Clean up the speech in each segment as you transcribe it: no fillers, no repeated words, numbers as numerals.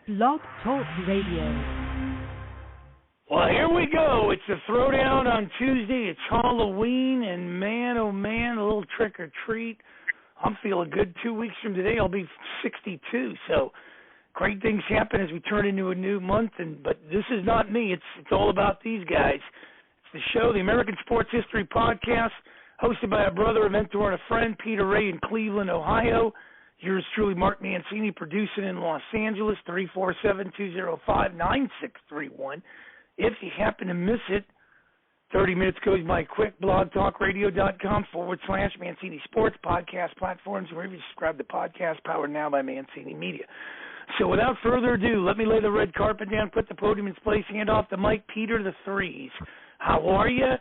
Blog Talk Radio. Well, here we go. It's a throwdown on Tuesday. It's Halloween, and man, oh man, a little trick or treat. I'm feeling good. 2 weeks from today, I'll be 62. So great things happen as we turn into a new month. But this is not me. It's all about these guys. It's the show, the American Sports History Podcast, hosted by a brother, a mentor, and a friend, Peter Ray in Cleveland, Ohio. Yours truly, Mark Mancini, producing in Los Angeles, 347-205-9631. If you happen to miss it, 30 minutes goes by quick. blogtalkradio.com/Mancini Sports podcast platforms, wherever you subscribe to podcast, powered now by Mancini Media. So without further ado, let me lay the red carpet down, put the podium in its place, hand off the mic. Peter the Threes. How are you?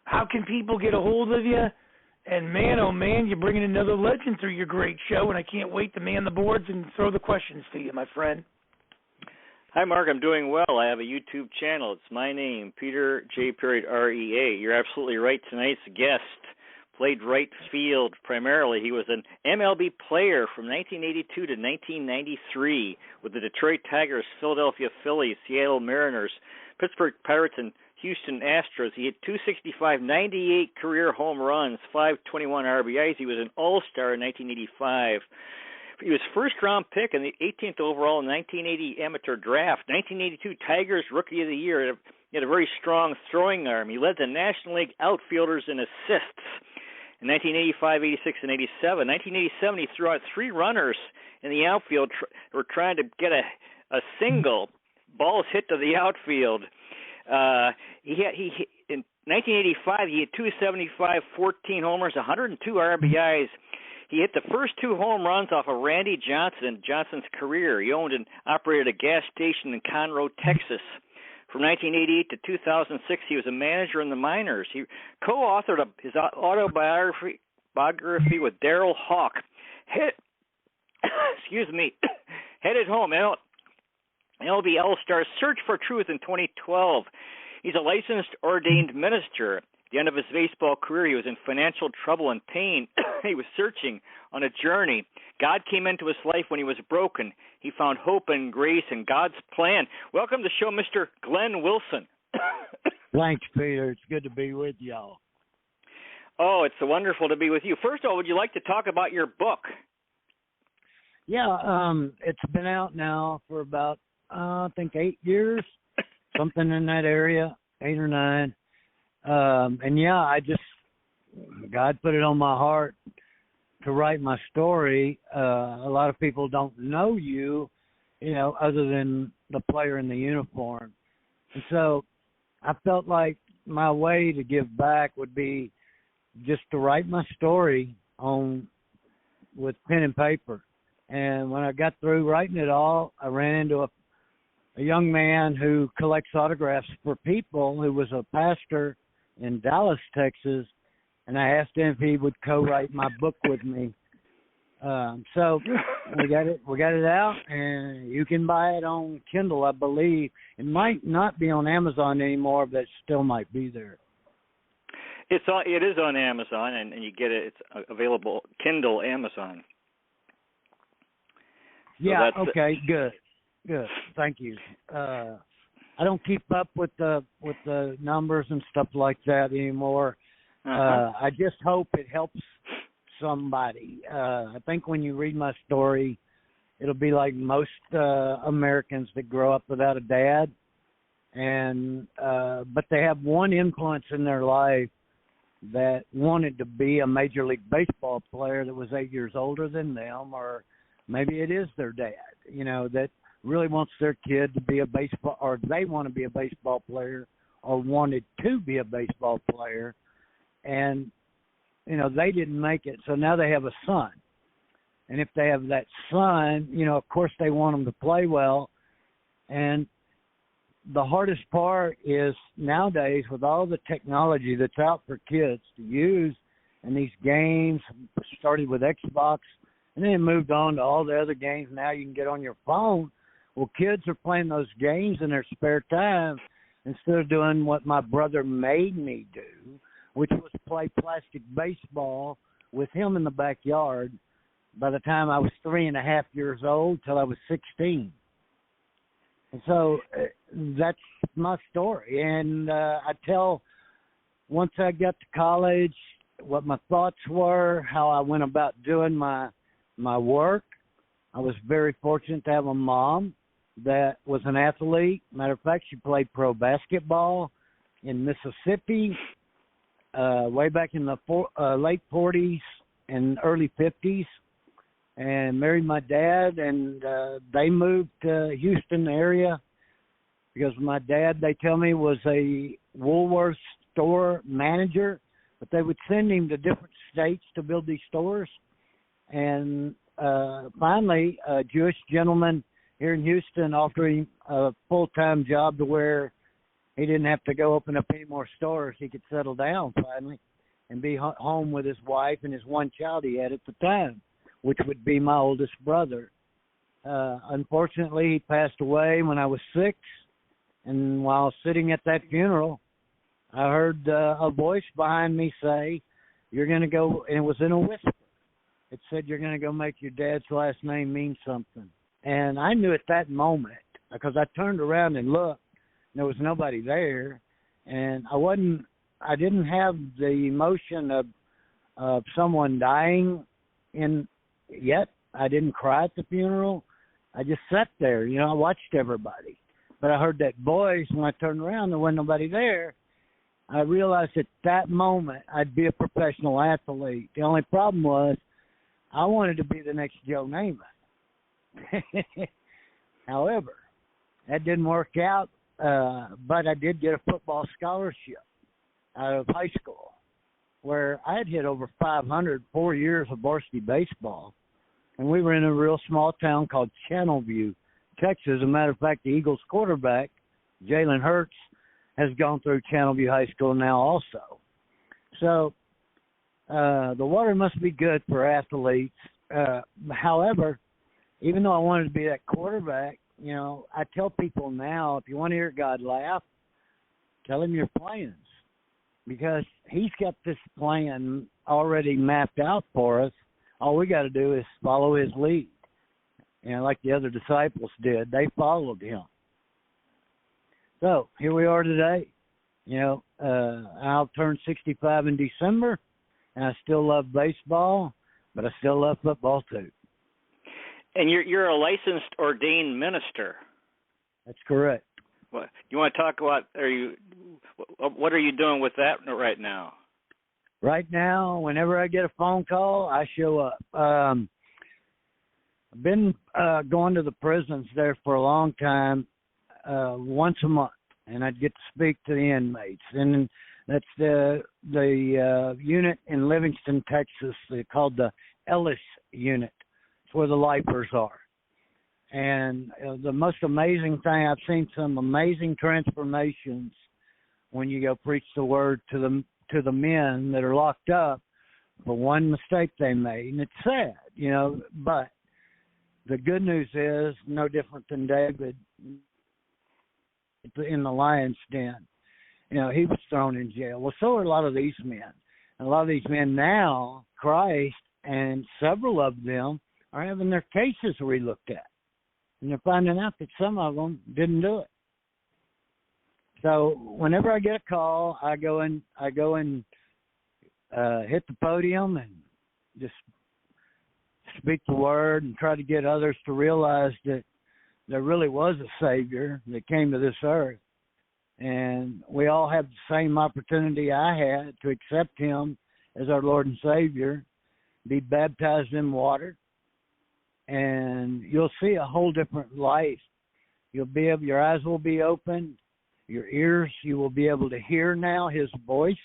How can people get a hold of you? And man, oh man, you're bringing another legend through your great show, and I can't wait to man the boards and throw the questions to you, my friend. Hi, Mark. I'm doing well. I have a YouTube channel. It's my name, Peter J. R-E-A. You're absolutely right. Tonight's guest played right field primarily. He was an MLB player from 1982 to 1993 with the Detroit Tigers, Philadelphia Phillies, Seattle Mariners, Pittsburgh Pirates, and Houston Astros. He had 265, 98 career home runs, 521 RBIs. He was an All-Star in 1985. He was first-round pick and the 18th overall in 1980 amateur draft. 1982 Tigers Rookie of the Year. He had a very strong throwing arm. He led the National League outfielders in assists in 1985, 86, and 87. 1987, he threw out three runners in the outfield were trying to get a single. Balls hit to the outfield. In 1985, he had 275, 14 homers, 102 RBIs. He hit the first two home runs off of Randy Johnson in Johnson's career. He owned and operated a gas station in Conroe, Texas. From 1988 to 2006, he was a manager in the minors. He co-authored his autobiography with Darryl Hawk. Headed home, MLB All-Star Search for Truth in 2012. He's a licensed ordained minister. At the end of his baseball career, he was in financial trouble and pain. He was searching on a journey. God came into his life when he was broken. He found hope and grace in God's plan. Welcome to the show, Mr. Glenn Wilson. Thanks, Peter. It's good to be with y'all. Oh, it's wonderful to be with you. First of all, would you like to talk about your book? Yeah, it's been out now for about, I think 8 years, something in that area, 8 or 9. And yeah, God put it on my heart to write my story. A lot of people don't know you, other than the player in the uniform. And so I felt like my way to give back would be just to write my story with pen and paper. And when I got through writing it all, I ran into a young man who collects autographs for people, who was a pastor in Dallas, Texas, and I asked him if he would co-write my book with me. So we got it out, and you can buy it on Kindle, I believe. It might not be on Amazon anymore, but it still might be there. It is on Amazon, and you get it. It's available Kindle, Amazon. So yeah. Okay. Good. Thank you. I don't keep up with the numbers and stuff like that anymore. I just hope it helps somebody. I think when you read my story, it'll be like most Americans that grow up without a dad, but they have one influence in their life that wanted to be a Major League Baseball player that was 8 years older than them, or maybe it is their dad, that really wants their kid to be a baseball, or they want to be a baseball player, or wanted to be a baseball player, and they didn't make it, so now they have a son. And if they have that son, of course they want them to play well. And the hardest part is nowadays, with all the technology that's out for kids to use, and these games started with Xbox, and then moved on to all the other games now you can get on your phone. Well, kids are playing those games in their spare time instead of doing what my brother made me do, which was play plastic baseball with him in the backyard by the time I was 3.5 years old till I was 16. And so that's my story. And I tell, once I got to college, what my thoughts were, how I went about doing my work. I was very fortunate to have a mom that was an athlete. Matter of fact, she played pro basketball in Mississippi way back in the late 40s and early 50s, and married my dad, and they moved to Houston area because my dad, they tell me, was a Woolworths store manager, but they would send him to different states to build these stores. And finally, a Jewish gentleman here in Houston offered him a full-time job to where he didn't have to go open up any more stores. He could settle down finally and be home with his wife and his one child he had at the time, which would be my oldest brother. Unfortunately, he passed away when I was 6, and while sitting at that funeral, I heard a voice behind me say, "You're going to go," and it was in a whisper. It said, "You're going to go make your dad's last name mean something." And I knew at that moment, because I turned around and looked, and there was nobody there, and I didn't have the emotion of someone dying yet. I didn't cry at the funeral. I just sat there, I watched everybody. But I heard that voice, when I turned around, there wasn't nobody there. I realized at that moment I'd be a professional athlete. The only problem was I wanted to be the next Joe Namath. However, that didn't work out, but I did get a football scholarship out of high school, where I had hit over 500 4 years of varsity baseball, and we were in a real small town called Channelview, Texas. As a matter of fact, the Eagles quarterback, Jalen Hurts, has gone through Channelview High School now also. So the water must be good for athletes. However, even though I wanted to be that quarterback, I tell people now, if you want to hear God laugh, tell him your plans, because he's got this plan already mapped out for us. All we got to do is follow his lead. Like the other disciples did, they followed him. So here we are today. I'll turn 65 in December, and I still love baseball, but I still love football too. And you're a licensed ordained minister. That's correct. What you want to talk about? What are you doing with that right now? Right now, whenever I get a phone call, I show up. I've been going to the prisons there for a long time, once a month, and I'd get to speak to the inmates. And that's the unit in Livingston, Texas. They're called the Ellis Unit. It's where the lifers are. And the most amazing thing, I've seen some amazing transformations when you go preach the word to the men that are locked up for one mistake they made. And it's sad, but the good news is no different than David in the lion's den. He was thrown in jail. Well, so are a lot of these men. And a lot of these men now, Christ, and several of them are having their cases relooked at. And they're finding out that some of them didn't do it. So whenever I get a call, I go and hit the podium and just speak the word and try to get others to realize that there really was a Savior that came to this earth. And we all have the same opportunity I had to accept him as our Lord and Savior, be baptized in water, and you'll see a whole different life. Your eyes will be opened, your ears, you will be able to hear now his voice,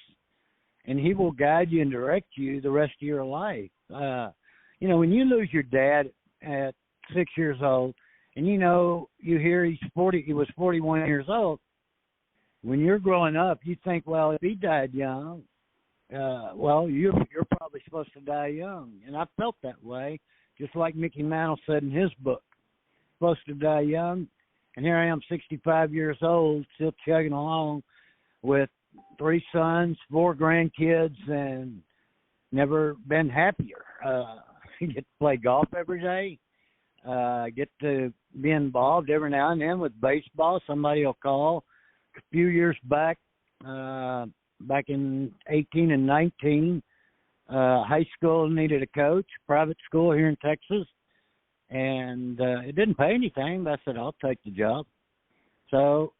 and he will guide you and direct you the rest of your life. When you lose your dad at 6 years old, and you hear he was 41 years old, when you're growing up, you think, well, if he died young, you're probably supposed to die young. And I felt that way, just like Mickey Mantle said in his book, supposed to die young. And here I am, 65 years old, still chugging along with 3 sons, 4 grandkids, and never been happier. I get to play golf every day. I get to be involved every now and then with baseball. Somebody will call. A few years back, back in 18 and 19, high school needed a coach, private school here in Texas, and it didn't pay anything, but I said, I'll take the job. So,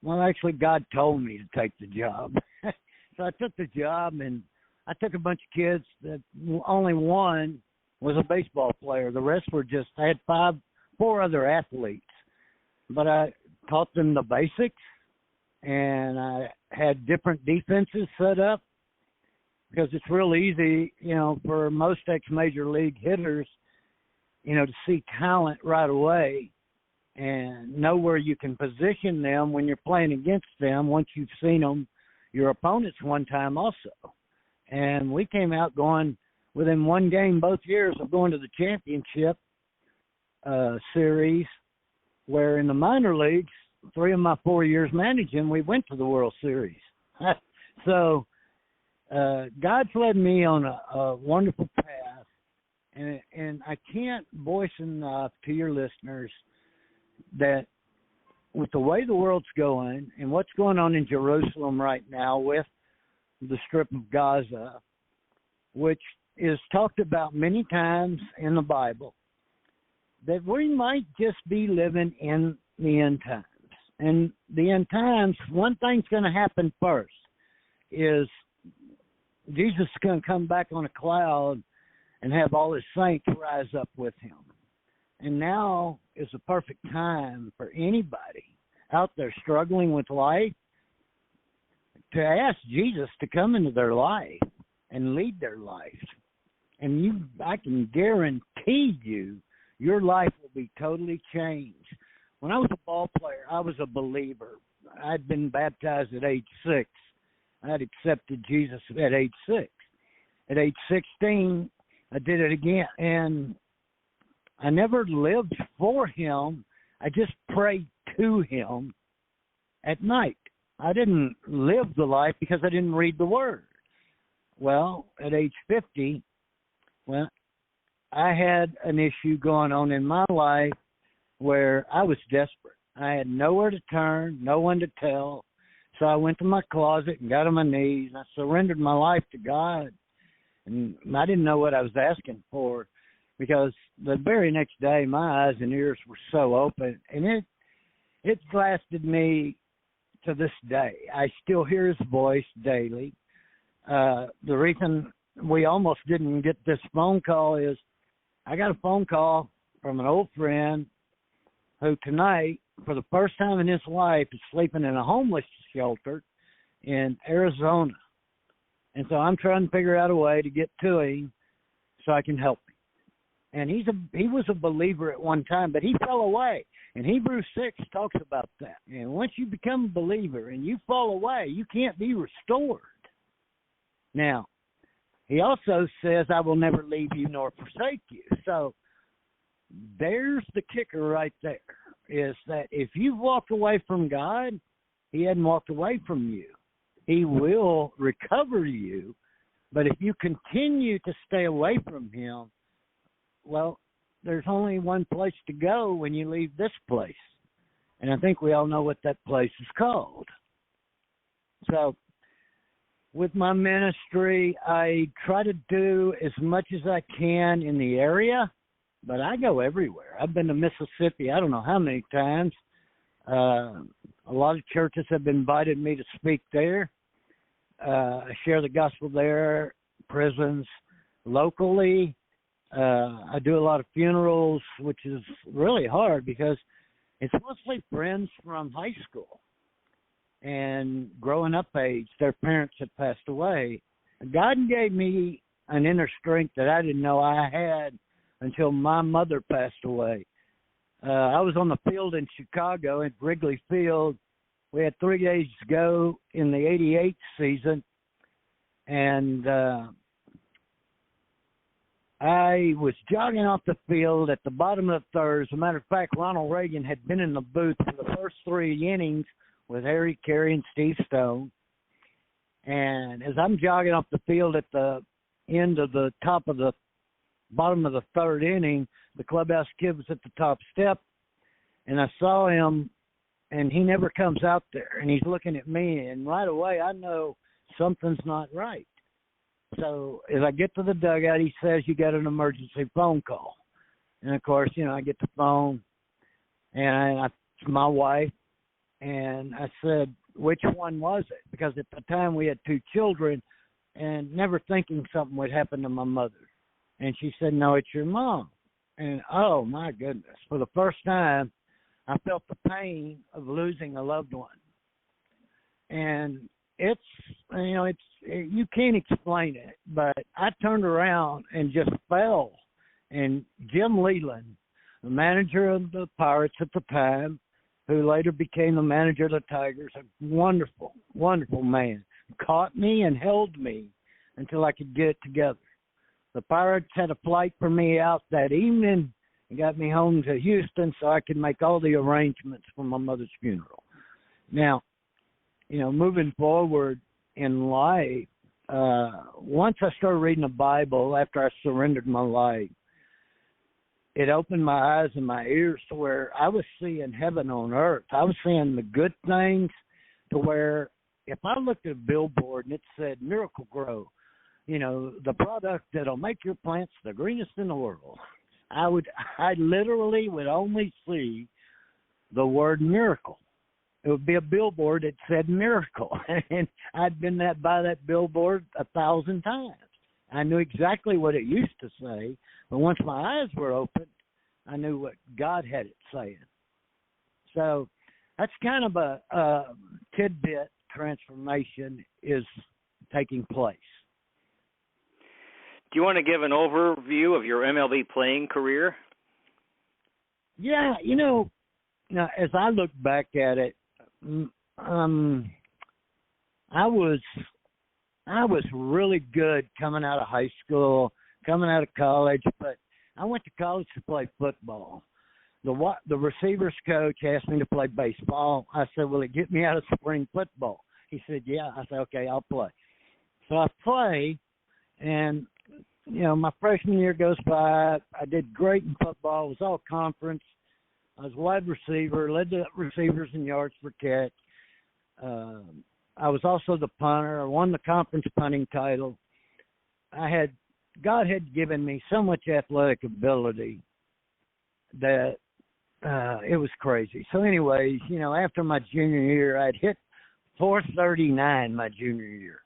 actually, God told me to take the job. So I took the job, and I took a bunch of kids that only one was a baseball player. The rest were just, I had 4 other athletes. But I taught them the basics, and I had different defenses set up because it's real easy, for most ex-major league hitters, to see talent right away and know where you can position them when you're playing against them once you've seen them, your opponents one time also. And we came out going within one game both years of going to the championship series, where in the minor leagues, 3 of my 4 years managing, we went to the World Series. So God's led me on a wonderful path, and I can't voice enough to your listeners that with the way the world's going and what's going on in Jerusalem right now with the Strip of Gaza, which is talked about many times in the Bible, that we might just be living in the end times. And the end times, one thing's going to happen first is Jesus is going to come back on a cloud and have all his saints rise up with him. And now is the perfect time for anybody out there struggling with life to ask Jesus to come into their life and lead their life. And I can guarantee you, your life will be totally changed. When I was a ball player, I was a believer. I'd been baptized at age 6. I'd accepted Jesus at age 6. At age 16, I did it again. And I never lived for him. I just prayed to him at night. I didn't live the life because I didn't read the Word. Well, at age 50, I had an issue going on in my life where I was desperate. I had nowhere to turn, no one to tell. So I went to my closet and got on my knees. I surrendered my life to God. And I didn't know what I was asking for because the very next day my eyes and ears were so open. And it lasted me to this day. I still hear his voice daily. The reason we almost didn't get this phone call is I got a phone call from an old friend who tonight, for the first time in his life, is sleeping in a homeless shelter in Arizona. And so I'm trying to figure out a way to get to him so I can help him. And he was a believer at one time, but he fell away. And Hebrews 6 talks about that. And once you become a believer and you fall away, you can't be restored. Now, he also says, I will never leave you nor forsake you. So there's the kicker right there, is that if you've walked away from God, he hadn't walked away from you. He will recover you. But if you continue to stay away from him, well, there's only one place to go when you leave this place. And I think we all know what that place is called. So with my ministry, I try to do as much as I can in the area, but I go everywhere. I've been to Mississippi I don't know how many times. A lot of churches have invited me to speak there. I share the gospel there, prisons, locally. I do a lot of funerals, which is really hard because it's mostly friends from high school and growing up age. Their parents had passed away. God gave me an inner strength that I didn't know I had until my mother passed away. I was on the field in Chicago at Wrigley Field. We had 3 days to go in the 88 season, and I was jogging off the field at the bottom of the third. As a matter of fact, Ronald Reagan had been in the booth for the first 3 innings with Harry Carey and Steve Stone. And as I'm jogging off the field at the end of the top of the bottom of the third inning, the clubhouse kid was at the top step And I saw him, and he never comes out there, and he's looking at me, and right away I know something's not right. So as I get to the dugout, he says, "You got an emergency phone call." And, of course, I get the phone, and it's my wife, and I said, "Which one was it?" Because at the time we had 2 children, and never thinking something would happen to my mother. And she said, "No, it's your mom." And, oh, my goodness, for the first time, I felt the pain of losing a loved one. And it's you can't explain it, but I turned around and just fell. And Jim Leland, the manager of the Pirates at the time, who later became the manager of the Tigers, a wonderful, wonderful man, caught me and held me until I could get it together. The Pirates had a flight for me out that evening and got me home to Houston so I could make all the arrangements for my mother's funeral. Now, moving forward in life, once I started reading the Bible after I surrendered my life, it opened my eyes and my ears to where I was seeing heaven on earth. I was seeing the good things to where if I looked at a billboard and it said Miracle Grow, the product that'll make your plants the greenest in the world, I literally would only see the word miracle. It would be a billboard that said miracle. And I'd been by that billboard 1,000 times. I knew exactly what it used to say, but once my eyes were open, I knew what God had it saying. So that's kind of a tidbit transformation is taking place. Do you want to give an overview of your MLB playing career? Yeah, now as I look back at it, I was really good coming out of high school, coming out of college, but I went to college to play football. The receivers coach asked me to play baseball. I said, "Will it get me out of spring football?" He said, "Yeah." I said, "Okay, I'll play." So I played, and, my freshman year goes by. I did great in football. It was all conference. I was wide receiver, led the receivers in yards per catch. I was also the punter. I won the conference punting title. God had given me so much athletic ability that it was crazy. So anyways, after my junior year, I'd hit .439 my junior year.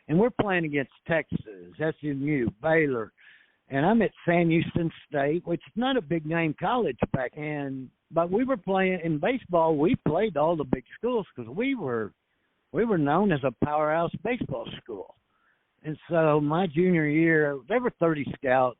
And we're playing against Texas, SMU, Baylor, and I'm at Sam Houston State, which is not a big-name college back then. But we were playing in baseball. We played all the big schools because we were known as a powerhouse baseball school. And so my junior year, there were 30 scouts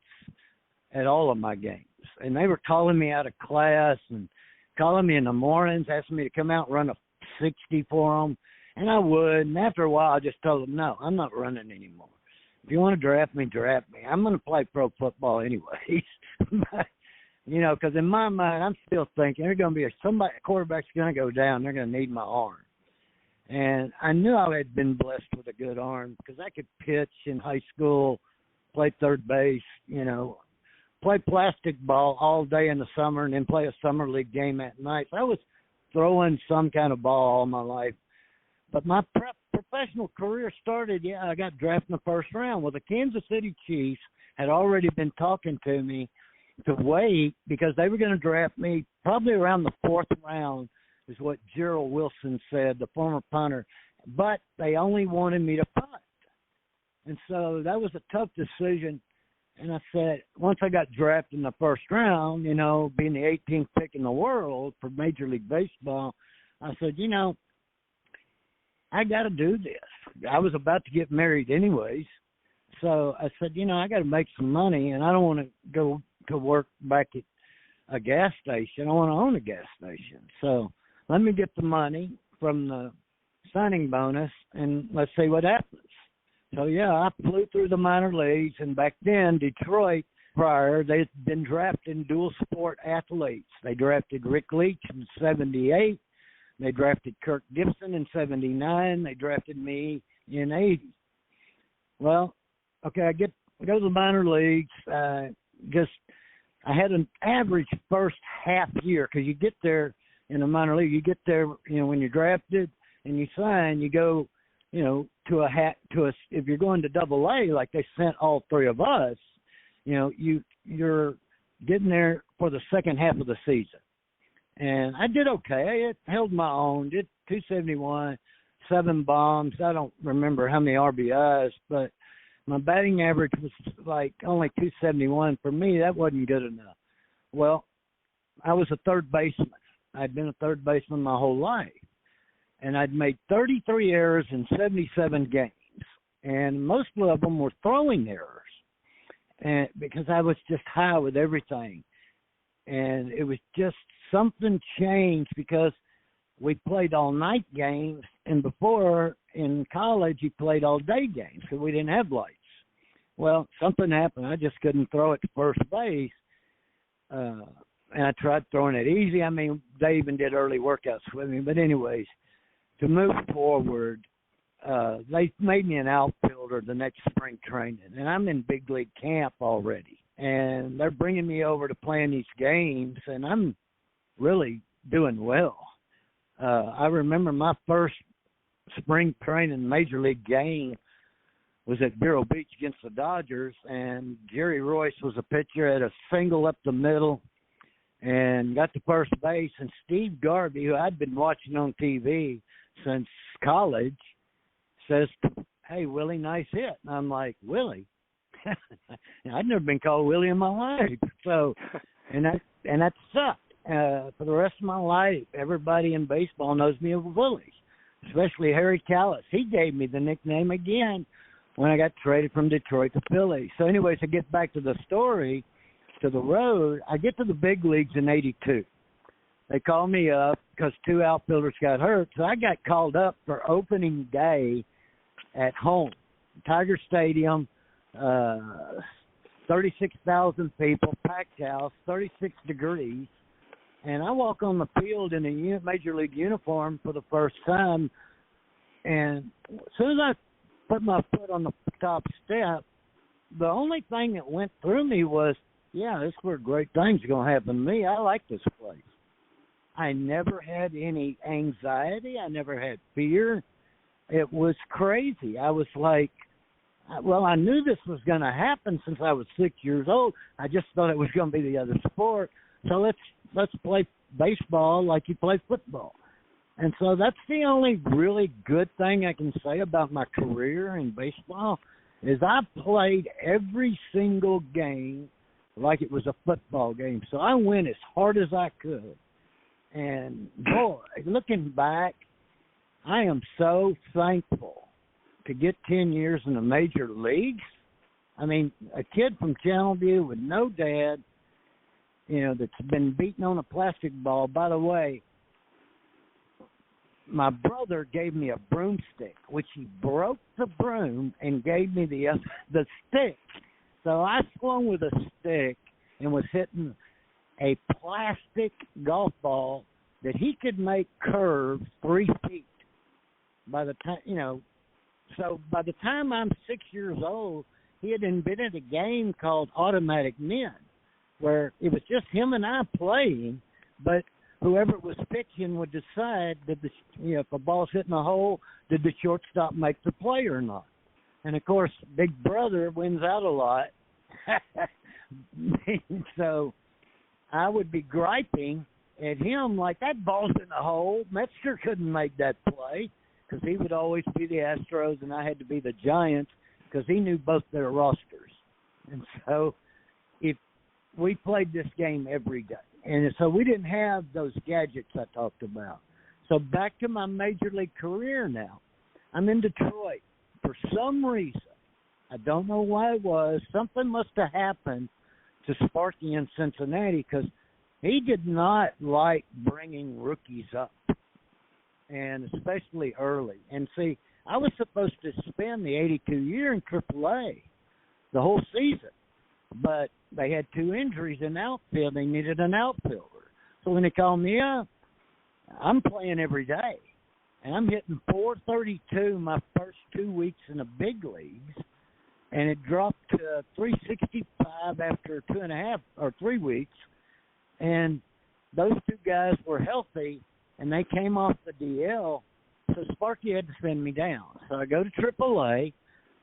at all of my games. And they were calling me out of class and calling me in the mornings, asking me to come out and run a 60 for them. And I would. And after a while, I just told them, "No, I'm not running anymore. If you want to draft me, draft me. I'm going to play pro football anyways." But, because in my mind, I'm still thinking there's going to be a quarterback's going to go down. They're going to need my arm. And I knew I had been blessed with a good arm because I could pitch in high school, play third base, play plastic ball all day in the summer and then play a summer league game at night. So I was throwing some kind of ball all my life. But my professional career started, I got drafted in the first round. Well, the Kansas City Chiefs had already been talking to me to wait because they were going to draft me probably around the 4th round is what Gerald Wilson said, the former punter. But they only wanted me to punt. And so that was a tough decision. And I said, once I got drafted in the first round, being the 18th pick in the world for Major League Baseball, I said, I got to do this. I was about to get married anyways. So I said, I got to make some money, and I don't want to go to work back at a gas station. I want to own a gas station. So let me get the money from the signing bonus, and let's see what happens. So, I flew through the minor leagues, and back then, Detroit, prior, they'd been drafting dual sport athletes. They drafted Rick Leach in 78. They drafted Kirk Gibson in 79. They drafted me in 80. Well, okay, I go to the minor leagues, just I had an average first half year because you get there in the minor league. You get there, when you're drafted and you sign, you go, if you're going to Double A, like they sent all three of us, you're getting there for the second half of the season. And I did okay. It held my own. Did 271, 7 bombs. I don't remember how many RBIs, but my batting average was like only 271. For me, that wasn't good enough. Well, I was a third baseman. I'd been a third baseman my whole life. And I'd made 33 errors in 77 games. And most of them were throwing errors. And because I was just high with everything. And it was just something changed because we played all-night games, and before in college you played all-day games because we didn't have lights. Well, something happened. I just couldn't throw it to first base, and I tried throwing it easy. I mean, they even did early workouts with me. But anyways, to move forward, they made me an outfielder the next spring training, and I'm in big league camp already. And they're bringing me over to playing these games, and I'm really doing well. I remember my first spring training major league game was at Vero Beach against the Dodgers, and Jerry Royce was a pitcher, had a single up the middle and got to first base, and Steve Garvey, who I'd been watching on TV since college, says, "Hey, Willie, nice hit." And I'm like, "Willie?" I'd never been called Willie in my life. So, and that sucked. For the rest of my life, everybody in baseball knows me as Willie, especially Harry Callis. He gave me the nickname again when I got traded from Detroit to Philly. So anyways, to get back to the story, to the road, I get to the big leagues in '82. They called me up because 2 outfielders got hurt. So I got called up for opening day at home, Tiger Stadium, 36,000 people, packed house, 36 degrees. And I walk on the field in a major league uniform for the first time. And as soon as I put my foot on the top step, the only thing that went through me was, yeah, this is where great things are going to happen to me. I like this place. I never had any anxiety. I never had fear. It was crazy. I was like, well, I knew this was going to happen since I was 6 years old. I just thought it was going to be the other sport. So let's play baseball like you play football. And so that's the only really good thing I can say about my career in baseball is I played every single game like it was a football game. So I went as hard as I could. And, boy, looking back, I am so thankful to get 10 years in the major leagues. I mean, a kid from Channelview with no dad, that's been beaten on a plastic ball. By the way, my brother gave me a broomstick, which he broke the broom and gave me the stick. So I swung with a stick and was hitting a plastic golf ball that he could make curve 3 feet. By the time, so by the time I'm 6 years old, he had invented a game called Automatic Men, where it was just him and I playing, but whoever was pitching would decide if a ball's hitting a hole, did the shortstop make the play or not? And of course, Big Brother wins out a lot. So I would be griping at him like, that ball's in the hole. Metzger couldn't make that play because he would always be the Astros and I had to be the Giants because he knew both their rosters. And so if we played this game every day. And so we didn't have those gadgets I talked about. So back to my major league career now. I'm in Detroit. For some reason, I don't know why it was, something must have happened to Sparky in Cincinnati because he did not like bringing rookies up, and especially early. And see, I was supposed to spend the 82 year in AAA the whole season, but they had 2 injuries in the outfield. They needed an outfielder. So when they called me up, I'm playing every day. And I'm hitting .432 my first 2 weeks in the big leagues. and it dropped to 365 after 2.5 or 3 weeks. And those two guys were healthy, and they came off the DL, so Sparky had to send me down. So I go to AAA,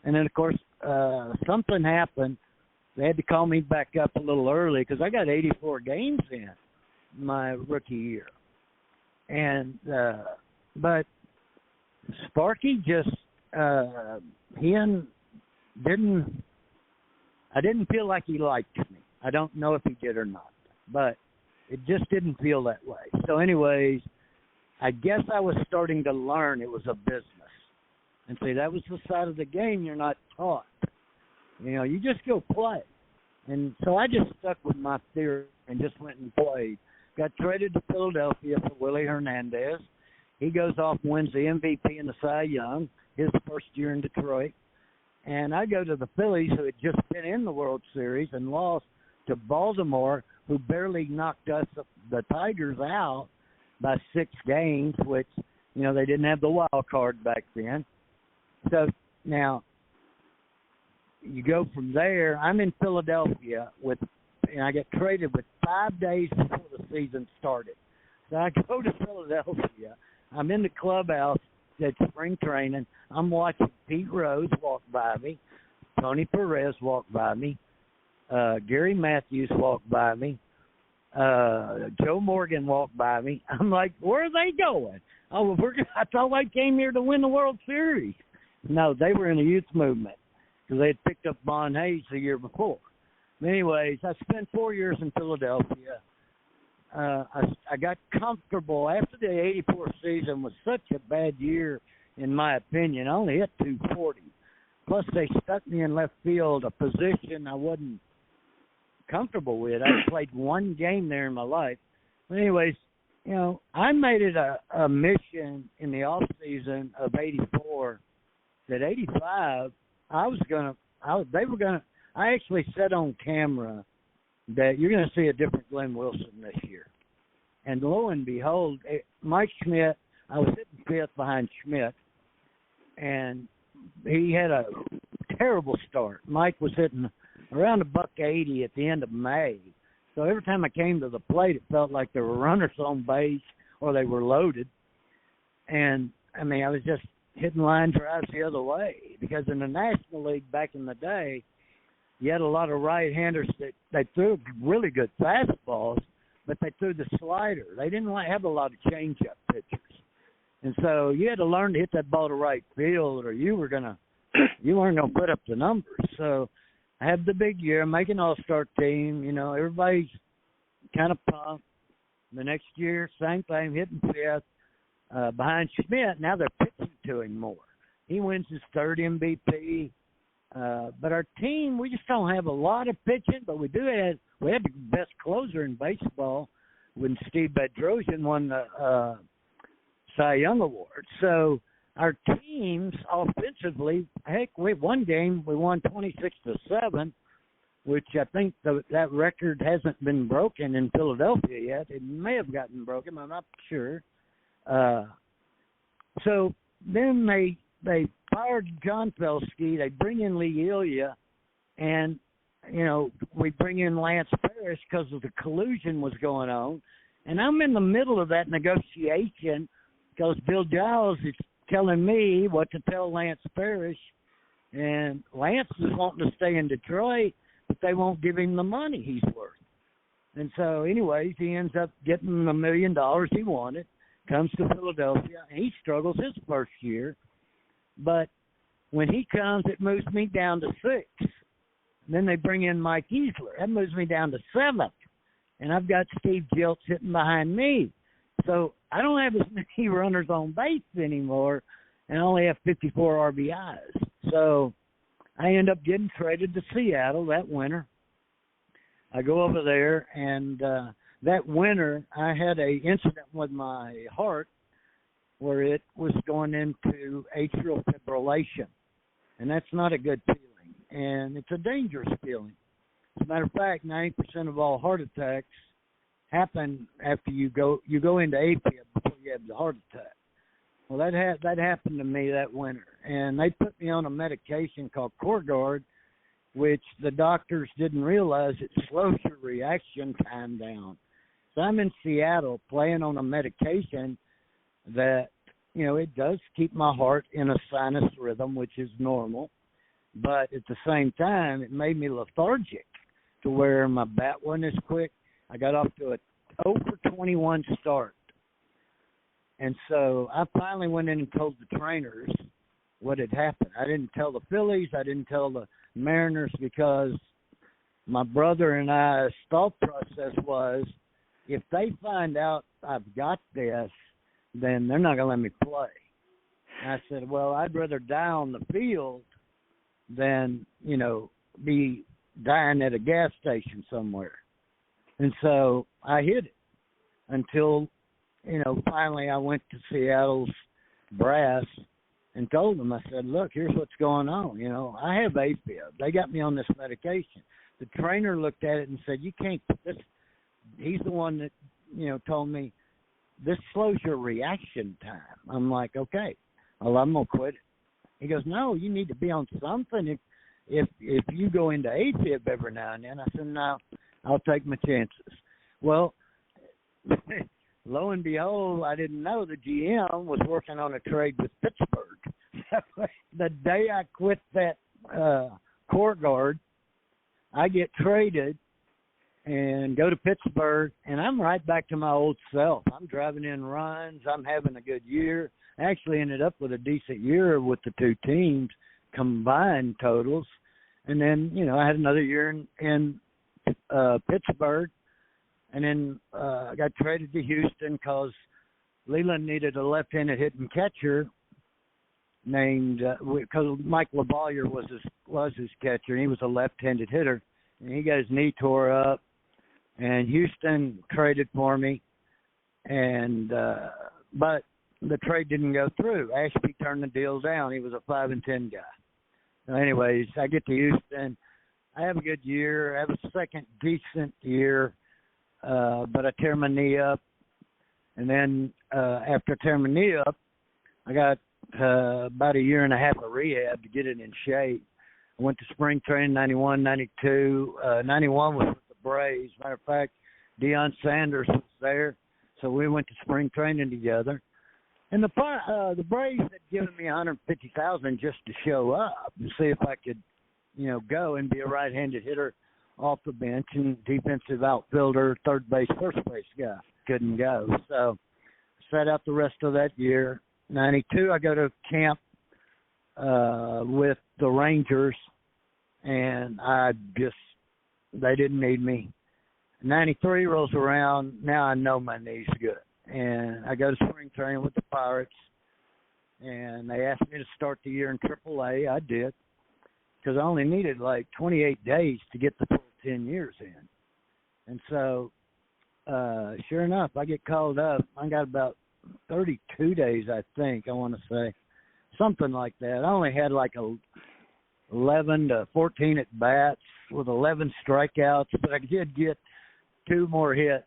and then, of course, something happened. They had to call me back up a little early because I got 84 games in my rookie year. And but Sparky just I didn't feel like he liked me. I don't know if he did or not, but it just didn't feel that way. So anyways, I guess I was starting to learn it was a business. And see, that was the side of the game you're not taught. You know, you just go play. And so I just stuck with my theory and just went and played. Got traded to Philadelphia for Willie Hernandez. He goes off and wins the MVP and the Cy Young, his first year in Detroit. And I go to the Phillies, who had just been in the World Series and lost to Baltimore, who barely knocked us, the Tigers, out by 6 games, which, you know, they didn't have the wild card back then. So now you go from there. I'm in Philadelphia and I get traded with 5 days before the season started. So I go to Philadelphia. I'm in the clubhouse at spring training. I'm watching Pete Rose walk by me, Tony Perez walk by me, Gary Matthews walk by me, Joe Morgan walk by me. I'm like, where are they going? Oh, I thought I came here to win the World Series. No, they were in the youth movement because they had picked up Bon Hayes the year before. Anyways, I spent 4 years in Philadelphia. I got comfortable after the 84 season was such a bad year, in my opinion. I only hit 240. Plus, they stuck me in left field, a position I wasn't comfortable with. I played 1 game there in my life. But anyways, you know, I made it a mission in the off season of 84 that 85 I actually said on camera that you're going to see a different Glenn Wilson this year. And lo and behold, Mike Schmidt, I was hitting 5th behind Schmidt, and he had a terrible start. Mike was hitting around $180 at the end of May. So every time I came to the plate, it felt like there were runners on base or they were loaded. And, I mean, I was just hitting line drives the other way because in the National League back in the day, you had a lot of right-handers that they threw really good fastballs, but they threw the slider. They didn't have a lot of change-up pitchers. And so you had to learn to hit that ball to right field or you weren't going to put up the numbers. So I had the big year, making all-star team. You know, everybody's kind of pumped. The next year, same thing, hitting 5th behind Schmidt. Now they're pitching to him more. He wins his 3rd MVP. But our team, we just don't have a lot of pitching, but we had the best closer in baseball when Steve Bedrosian won the Cy Young Award. So our teams offensively, heck, we one game we won 26-7, which I think that record hasn't been broken in Philadelphia yet. It may have gotten broken, I'm not sure. So then they fired John Felski. They bring in Lee Elia, and, you know, we bring in Lance Parrish because of the collusion was going on. And I'm in the middle of that negotiation because Bill Giles is telling me what to tell Lance Parrish. And Lance is wanting to stay in Detroit, but they won't give him the money he's worth. And so, anyways, he ends up getting the $1 million he wanted, comes to Philadelphia, and he struggles his first year. But when he comes, it moves me down to 6th. Then they bring in Mike Easler. That moves me down to 7th. And I've got Steve Jiltz sitting behind me. So I don't have as many runners on base anymore, and I only have 54 RBIs. So I end up getting traded to Seattle that winter. I go over there, and that winter I had an incident with my heart where it was going into atrial fibrillation. And that's not a good feeling. And it's a dangerous feeling. As a matter of fact, 90% of all heart attacks happen after you go into AFib before you have the heart attack. Well, that happened to me that winter. And they put me on a medication called CoreGuard which the doctors didn't realize it slows your reaction time down. So I'm in Seattle playing on a medication that, you know, it does keep my heart in a sinus rhythm, which is normal. But at the same time, it made me lethargic to where my bat wasn't as quick. I got off to a 0 for 21 start. And so I finally went in and told the trainers what had happened. I didn't tell the Phillies. I didn't tell the Mariners because my brother and I's thought process was, if they find out I've got this, then they're not going to let me play. And I said, well, I'd rather die on the field than, you know, be dying at a gas station somewhere. And so I hid it until, you know, finally I went to Seattle's brass and told them, I said, look, here's what's going on. You know, I have AFib. They got me on this medication. The trainer looked at it and said, you can't put this. He's the one that, you know, told me this slows your reaction time. I'm like, okay, well, I'm going to quit it. He goes, no, you need to be on something if you go into AFib every now and then. I said, no, I'll take my chances. Well, lo and behold, I didn't know the GM was working on a trade with Pittsburgh. The day I quit that court guard, I get traded and go to Pittsburgh, and I'm right back to my old self. I'm driving in runs. I'm having a good year. I actually ended up with a decent year with the two teams, combined totals. And then, you know, I had another year in Pittsburgh. And then I got traded to Houston because Leland needed a left-handed hitting catcher named because Mike LaValliere was his catcher, and he was a left-handed hitter. And he got his knee tore up, and Houston traded for me. And but the trade didn't go through. Ashby turned the deal down. He was a 5-10 guy. So anyways, I get to Houston. I have a good year. I have a second decent year. But I tear my knee up, and then after I tear my knee up, I got about a year and a half of rehab to get it in shape. I went to spring training 91, 92. 91 was with the Braves. Matter of fact, Deion Sanders was there, so we went to spring training together. And the Braves had given me $150,000 just to show up and see if I could, you know, go and be a right-handed hitter off the bench, and defensive outfielder, third base, first base guy. Couldn't go. So sat out the rest of that year. 92, I go to camp with the Rangers, and they didn't need me. 93 rolls around. Now I know my knee's good. And I go to spring training with the Pirates, and they asked me to start the year in AAA. I did, because I only needed like 28 days to get the full 10 years in. And so, sure enough, I get called up. I got about 32 days, I think, I want to say. Something like that. I only had like 11 to 14 at-bats with 11 strikeouts, but I did get 2 more hits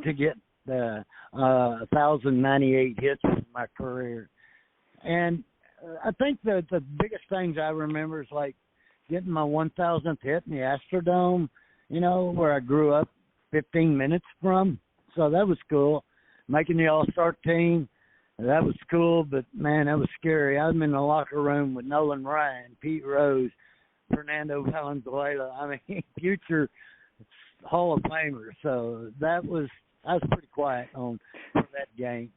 to get 1,098 hits in my career. And I think the biggest things I remember is like getting my 1,000th hit in the Astrodome, you know, where I grew up 15 minutes from. So that was cool. Making the All-Star team, that was cool, but, man, that was scary. I'm in the locker room with Nolan Ryan, Pete Rose, Fernando Valenzuela. I mean, future Hall of Famers. So I was pretty quiet for that game.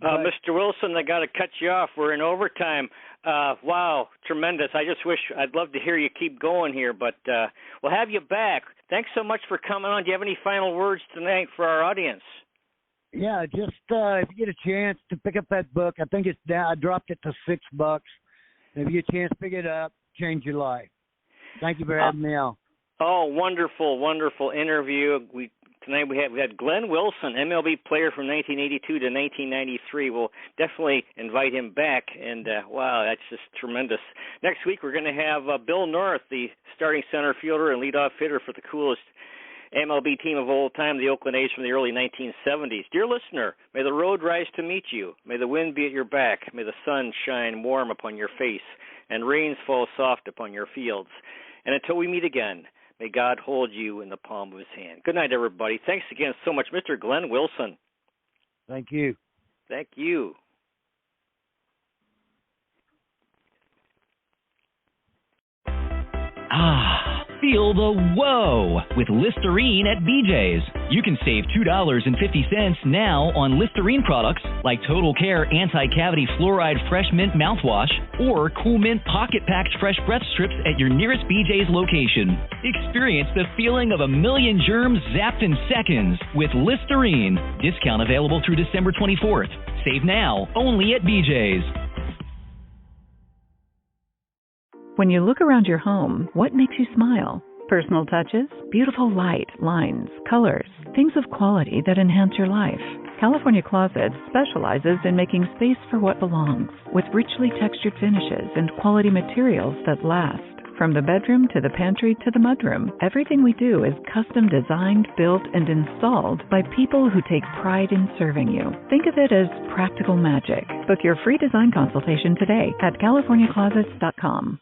Mr. Wilson, I got to cut you off. We're in overtime. Wow, tremendous. I'd love to hear you keep going here, but we'll have you back. Thanks so much for coming on. Do you have any final words tonight for our audience? Yeah, just if you get a chance to pick up that book, I think it's down. I dropped it to $6. If you get a chance, pick it up. Change your life. Thank you for having me on. Oh, wonderful, wonderful interview. Tonight we had Glenn Wilson, MLB player from 1982 to 1993. We'll definitely invite him back, and wow, that's just tremendous. Next week we're going to have Bill North, the starting center fielder and leadoff hitter for the coolest MLB team of all time, the Oakland A's from the early 1970s. Dear listener, may the road rise to meet you. May the wind be at your back. May the sun shine warm upon your face and rains fall soft upon your fields. And until we meet again, may God hold you in the palm of his hand. Good night, everybody. Thanks again so much, Mr. Glenn Wilson. Thank you. Thank you. Ah, feel the whoa with Listerine at BJ's. You can save $2.50 now on Listerine products like Total Care Anti-Cavity Fluoride Fresh Mint Mouthwash or Cool Mint Pocket Packed Fresh Breath Strips at your nearest BJ's location. Experience the feeling of a million germs zapped in seconds with Listerine. Discount available through December 24th. Save now, only at BJ's. When you look around your home, what makes you smile? Personal touches, beautiful light, lines, colors, things of quality that enhance your life. California Closets specializes in making space for what belongs, with richly textured finishes and quality materials that last. From the bedroom to the pantry to the mudroom, everything we do is custom designed, built, and installed by people who take pride in serving you. Think of it as practical magic. Book your free design consultation today at CaliforniaClosets.com.